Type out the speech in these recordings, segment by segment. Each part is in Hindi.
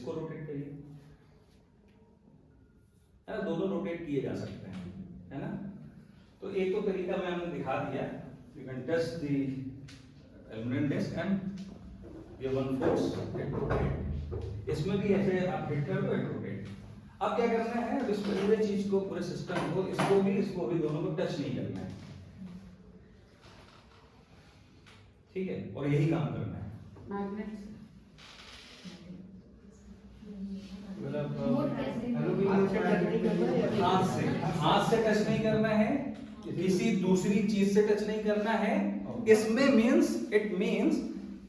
इसको रोटेट करिए, है ना, दोनों रोटेट किए जा सकते हैं, है ना। तो एक तो तरीका मैं हमने दिखा दिया, you can touch the aluminium disc and ये वन फोर्स इट रोटेट। इसमें भी ऐसे आप हिट कर दो, इट रोटेट। अब क्या करना है, इस पूरे चीज को, पूरे सिस्टम को, इसको भी दोनों को टच नहीं करना है, ठीक है, और यही काम करना है। हाथ से टच नहीं करना है, किसी दूसरी चीज से टच नहीं करना है। इसमें इट मीन्स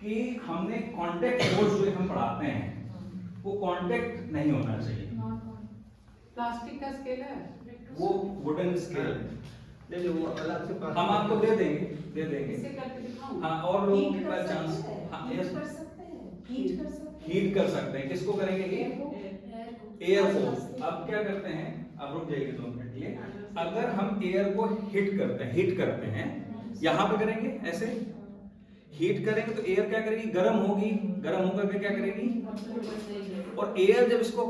कि हमने कांटेक्ट फोर्स जो हम पढ़ाते हैं वो कांटेक्ट नहीं होना चाहिए। प्लास्टिक का स्केल है, वो वुडन स्केल नहीं वो अलग से हम आपको दे देंगे। इसे करके दिखाऊं? हाँ, और लोगों के पास चांस, हाँ, हीट कर सकते हैं, हीट कर सकते हैं। किसको करेंगे? एयर को। अब क्या करते हैं, अब रुक जाइए 2 मिनट लिए। अगर हम एयर को हीट करते हैं, यहाँ पे करेंगे ऐसे, हीट करेंगे तो एयर क्या करेगी, गर्म होगी, गर्म होकर के क्या करेगी, और एयर जब इसको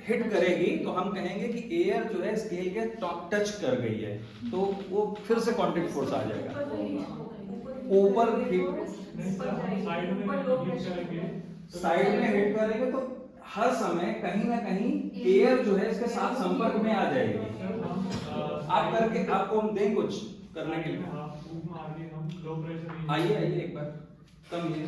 हिट करेगी तो हम कहेंगे कि एयर जो है स्केल के टच कर गई है, तो वो फिर से कांटेक्ट फोर्स आ जाएगा। ऊपर साइड में हिट करेंगे तो हर समय कहीं ना कहीं एयर जो है इसके साथ संपर्क में आ जाएगी। आप करके, आपको हम दें कुछ करने के लिए, आइए एक बार कम नहीं,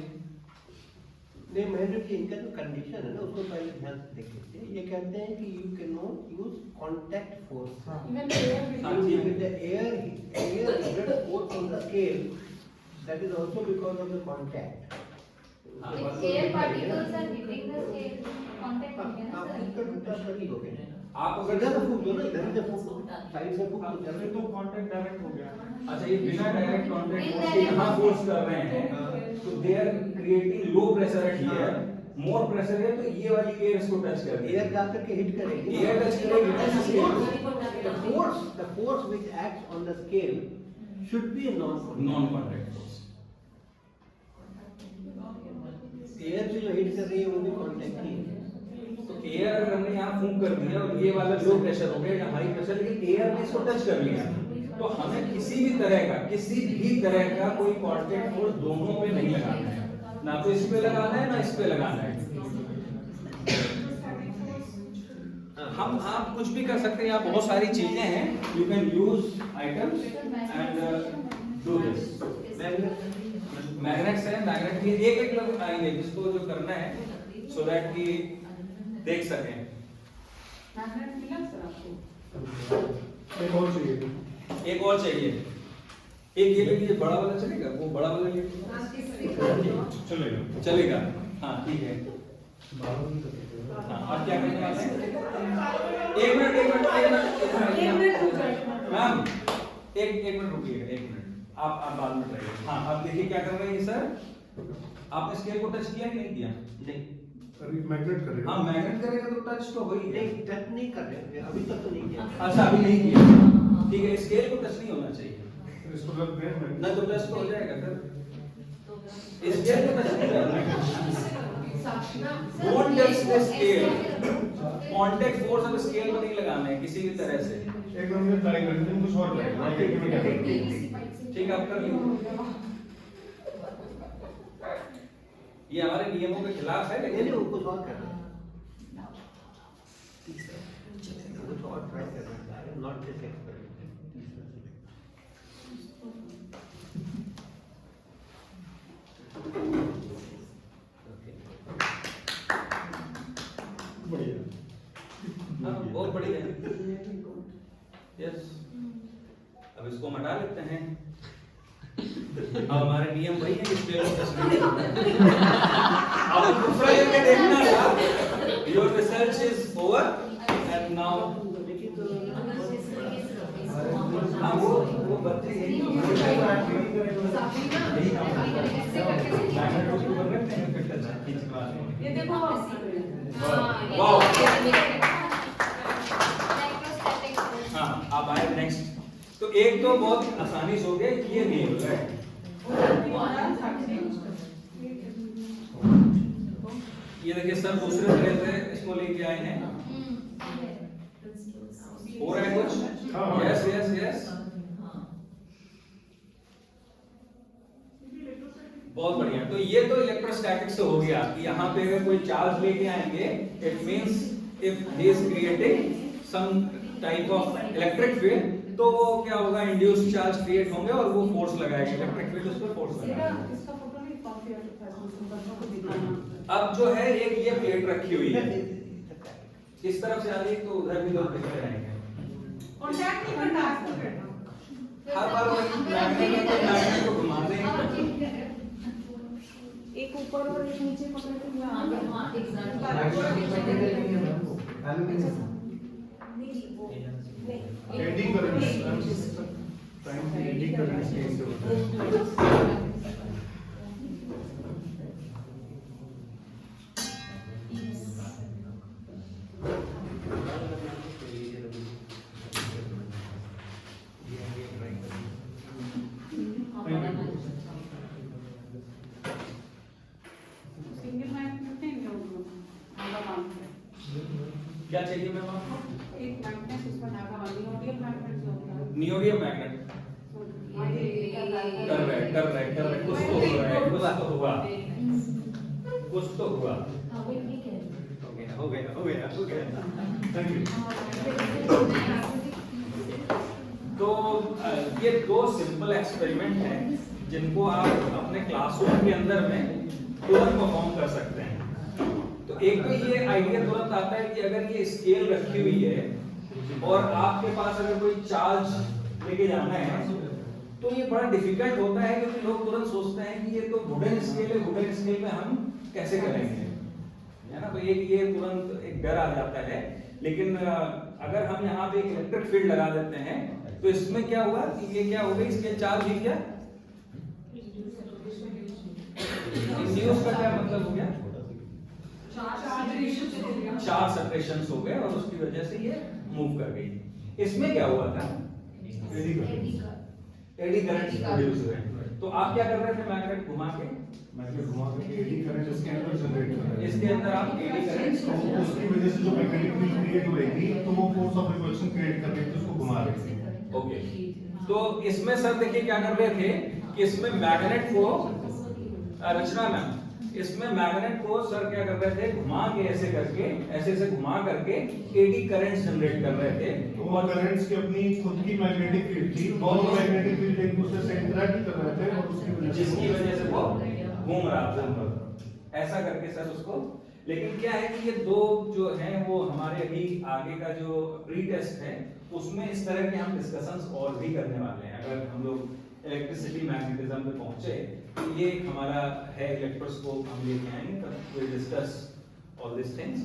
मैं जो इनका जो कंडीशन है ना उसको पहले ध्यान से देख लीजिए। ये कहते हैं कि you can not use contact force with the air force on the scale, that is also because of the contact. If air particles are hitting the scale, contact हो गया ना आप सर। इसका उल्टा कर ही हो गया। आप अगर इधर से फूक दो ना, इधर से फूक, साइड से फूक, इधर से तो कांटेक्ट डायरेक्ट हो गया। अच्छा, ये बिना डायरेक्ट कांटेक्ट फोर्स के यहाँ फोर्स कर रहे हैं तो they are creating low pressure at here, more pressure है तो ये वाली एयर इसको टच कर देगी, एयर जाकर के हिट करेगी, एयर टच करेगी। the force which acts on the scale should be a non contact force. Air से जो हिट कर रही है वो भी कांटेक्ट ही है। तो एयर अगर हमने यहाँ फूंक कर दिया और ये वाला लो प्रेशर हो गया या हाई प्रेशर, लेकिन एयर ने इसको टच कर लिया, तो हमें किसी भी तरह का कोई कांटेक्ट फोर्स दोनों पे नहीं लगाना है, ना तो इस पे लगाना है ना इस पे लगाना है। हम आप कुछ भी कर सकते हैं, यहाँ बहुत सारी चीजें हैं, you can use items and do this. Magnets है, मैग्नेट की एक लोग आएंगे जिसको जो करना है सो दैट कि देख सकें। मैग्नेट मिला सर आपको? एक और चाहिए। एक और चाहिए, एक ये लेके बड़ा वाला चलेगा, वो बड़ा वाला ये चलेगा। हाँ ठीक है। हाँ, अब क्या करने वाले हैं? एक मिनट मैम, एक मिनट रुकिएगा, 1 मिनट, आप बाद में ट्राई। हाँ, अब देखिए क्या कर रहे हैं सर, आपने स्केल को टच किया कि नहीं किया? नहीं, मैग्नेट करेगा। हाँ, मैग्नेट करेगा तो टच तो हो ही गया। नहीं टच नहीं कर रहे, अभी तक तो नहीं किया। अच्छा, अभी नहीं किया, ठीक है। स्केल को टच नहीं होना चाहिए, इसको रख दें, ना तो टच तो हो जाएगा फिर। स्केल को टच नहीं करना है, don't touch the scale, contact force अब स्केल को नहीं लगाना है किसी भी तरह से। एक मिनट ट्राई करते हैं, कुछ और ट्राई। ठीक है, आप कर लीजिए। ये हमारे नियमों के खिलाफ है, नहीं लेकिन वो कुछ और कर रहे हैं, कुछ और ट्राई कर रहे हैं, नॉट दिस एक्सपेरिमेंट। हाँ, बहुत बढ़िया। यस, अब इसको हम हटा लेते हैं। अब हमारे नियम वही है, इसलिए अब दूसरा ये देखना था, your research is over and now. हाँ, वो बच्चे यही ये देखो हाँ, आप आए नेक्स्ट। तो एक तो बहुत आसानी से हो गया, ये नहीं हो रहा है, ये देखिए सर दूसरे तरह से इसको लेके आए हैं। हो रहा है कुछ? हाँ। यस यस यस, बहुत बढ़िया। तो ये तो इलेक्ट्रोस्टैटिक से हो गया कि यहाँ पे अगर कोई चार्ज लेके आएंगे, it means if he is creating some type of electric field, तो वो क्या होगा, इंड्यूस्ड चार्ज क्रिएट होंगे और वो फोर्स लगाएगा, इलेक्ट्रिक फील्ड उस पर फोर्स सीधा लगाएगा। इसका फोटो नहीं कॉपी और बच्चों को दिखाना। अब जो है एक ये प्लेट रखी हुई है, इस तरफ से आ रही है तो उधर भी लोग दिख रहेंगे। कॉन्टैक्ट नहीं करना आपको करना। हर बार मैग्नेट को घुमा देंगे। एक ऊपर और एक नीचे पकड़ के एडी करंट्स, टाइम की एडी करंट्स कैसे होता है? सिंगल मैग्नेट नहीं होगा, धागा बांध के। क्या चाहिए मैम आपको? एक मैग्नेट उसमें धागा बांधी, नोडियल मैग्नेट जो होता है। नियोडियम मैग्नेट कर रहे कुछ तो हो रहा है, कुछ तो हुआ, कुछ तो हुआ। हो गया। Thank you. तो ये दो सिंपल एक्सपेरिमेंट हैं जिनको आप अपने क्लासरूम के अंदर में तुरंत परफॉर्म कर सकते हैं। तो एक तो ये आइडिया तुरंत आता है कि अगर ये स्केल रखी हुई है और आपके पास अगर कोई चार्ज लेके जाना है तो ये बड़ा डिफिकल्ट होता है, क्योंकि लोग तुरंत सोचते हैं कि ये तो वुडन स्केल है, वुडन स्केल में हम कैसे करेंगे, है ना। तो ये तुरंत एक डर आ जाता है। लेकिन अगर हम यहाँ पे एक इलेक्ट्रिक फील्ड लगा देते हैं तो इसमें क्या हुआ कि ये क्या हो गई, इसके चार्ज ही क्या इंड्यूस का क्या मतलब हो गया, चार्ज सेपरेशंस हो गए और उसकी वजह से ये मूव कर गई। इसमें क्या हुआ था, एडी करंट प्रोड्यूस हुए। तो आप क्या कर रहे थे, मैग्नेट घुमा के एडी करंट इसके अंदर जनरेट कर रहा है। इसके अंदर आप एडी करंट, तो उसकी वजह से जो मैग्नेटिक फील्ड क्रिएट हो रहेगी तो वो फोर्स ऑफ रिपल्शन क्रिएट कर रही थी, उसको घुमा रही थी। ओके। तो इसमें सर देखिए क्या कर रहे थे कि इसमें मैग्नेट को, रचना मैम, इसमें मैग्नेट को सर क्या कर रहे थे, घुमा के ऐसे करके, ऐसे घुमा करके एडी करंट जनरेट कर रहे थे। तो वो करंट्स की अपनी खुद की मैग्नेटिक फील्ड थी, दोनों मैग्नेटिक फील्ड एक दूसरे से इंटरैक्ट कर रहे थे और उसकी वजह जिसकी वजह से वो घूम रहा था ऐसा करके सर उसको। लेकिन क्या है कि ये दो जो हैं वो हमारे अभी आगे का जो प्री टेस्ट है उसमें इस तरह के हम डिस्कशंस और भी करने वाले हैं। अगर हम लोग इलेक्ट्रिसिटी मैग्नेटिज्म पे पहुंचे तो ये हमारा है इलेक्ट्रोस्कोप हम लेके आएंगे, तब we discuss all this things.